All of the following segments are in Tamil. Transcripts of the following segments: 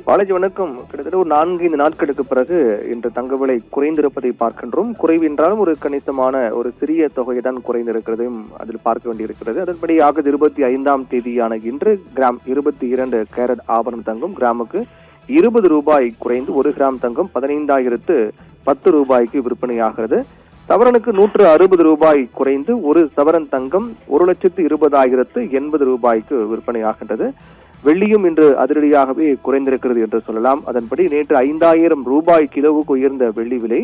பாலாஜி வணக்கம். கிட்டத்தட்ட ஒரு 4-5 நாட்களுக்கு பிறகு இன்று தங்க விலை குறைந்திருப்பதை பார்க்கின்றோம். குறைவு என்றாலும் ஒரு கணிசமான ஒரு சிறிய தொகையை தான் குறைந்திருக்கிறதையும் அதில் பார்க்க வேண்டியிருக்கிறது. அதன்படி ஆகஸ்ட் 25ஆம் தேதியான இன்று கிராம் 22 கேரட் ஆபரண தங்கம் கிராமுக்கு 20 ரூபாய் குறைந்து 1 கிராம் தங்கம் 15,010 ரூபாய்க்கு விற்பனையாகிறது. சவரனுக்கு 160 ரூபாய் குறைந்து 1 சவரன் தங்கம் 1,20,080 ரூபாய்க்கு விற்பனையாகின்றது. வெள்ளியும் இன்று அதிரடியாகவே குறைந்திருக்கிறது என்று சொல்லலாம். அதன்படி நேற்று 5,000 ரூபாய் கிலோவுக்கு உயர்ந்த வெள்ளி விலை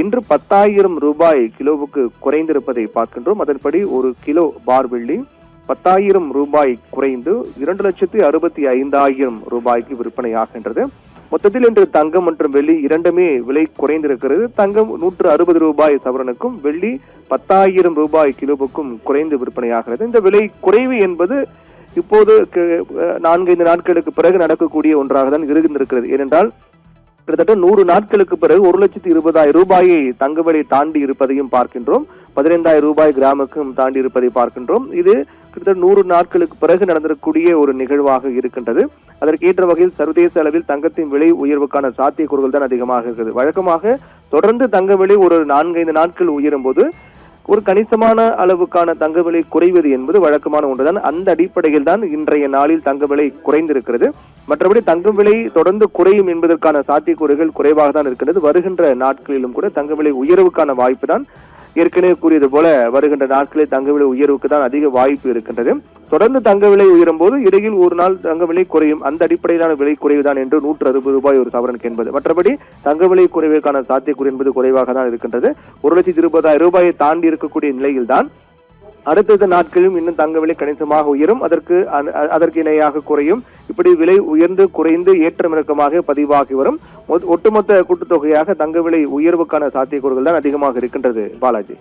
இன்று 10,000 ரூபாய் கிலோவுக்கு குறைந்திருப்பதை பார்க்கின்றோம். அதன்படி ஒரு கிலோ பார் வெள்ளி 10,000 ரூபாய் குறைந்து 2,65,000 ரூபாய்க்கு விற்பனையாகின்றது. மொத்தத்தில் இன்று தங்கம் மற்றும் வெள்ளி இரண்டுமே விலை குறைந்திருக்கிறது. தங்கம் 160 ரூபாய் சவரனுக்கும் வெள்ளி 10,000 ரூபாய் கிலோவுக்கும் குறைந்து விற்பனையாகிறது. இந்த விலை குறைவு என்பது இப்போது 4-5 நாட்களுக்கு பிறகு நடக்கக்கூடிய ஒன்றாக தான் இருந்திருக்கிறது. ஏனென்றால் கிட்டத்தட்ட 100 நாட்களுக்கு பிறகு 1,20,000 ரூபாயை தங்க விலை தாண்டி இருப்பதையும் பார்க்கின்றோம். 15,000 ரூபாய் கிராமுக்கும் தாண்டி இருப்பதை பார்க்கின்றோம். இது கிட்டத்தட்ட 100 நாட்களுக்கு பிறகு நடந்திருக்கக்கூடிய ஒரு நிகழ்வாக இருக்கின்றது. அதற்கேற்ற வகையில் சர்வதேச அளவில் தங்கத்தின் விலை உயர்வுக்கான சாத்தியக்கூறுகள் தான் அதிகமாக இருக்கிறது. வழக்கமாக தொடர்ந்து தங்க விலை ஒரு 4-5 நாட்கள் உயரும் போது ஒரு கணிசமான அளவுக்கான தங்க விலை குறைவது என்பது வழக்கமான ஒன்றுதான். அந்த அடிப்படையில் தான் இன்றைய நாளில் தங்க விலை குறைந்திருக்கிறது. மற்றபடி தங்கம் விலை தொடர்ந்து குறையும் என்பதற்கான சாத்தியக்கூறுகள் குறைவாக தான் இருக்கின்றது. வருகின்ற நாட்களிலும் கூட தங்க விலை உயர்வுக்கான வாய்ப்பு தான் ஏற்கனவே கூறியது போல வருகின்ற நாட்களில் தங்க விலை உயர்வுக்கு தான் அதிக வாய்ப்பு இருக்கின்றது. தொடர்ந்து தங்க விலை உயரும் போது இடையில் ஒரு நாள் தங்க விலை குறையும். அந்த அடிப்படையிலான விலை குறைவுதான் என்று 160 ரூபாய் ஒரு சவரனுக்கு என்பது. மற்றபடி தங்க விலை குறைவுக்கான சாத்தியக்கூறு என்பது குறைவாக தான் இருக்கின்றது. 1,20,000 ரூபாயை தாண்டி இருக்கக்கூடிய நிலையில்தான் அடுத்த நாட்களிலும் இன்னும் தங்க விலை கணிசமாக உயரும், அதற்கு இணையாக குறையும். இப்படி விலை உயர்ந்து குறைந்து ஏற்றம் இறக்கமாக பதிவாகி வரும். ஒட்டுமொத்த கூட்டுத்தொகையாக தங்க விலை உயர்வுக்கான சாத்தியக்கூறுகள் தான் அதிகமாக இருக்கின்றது. பாலாஜி.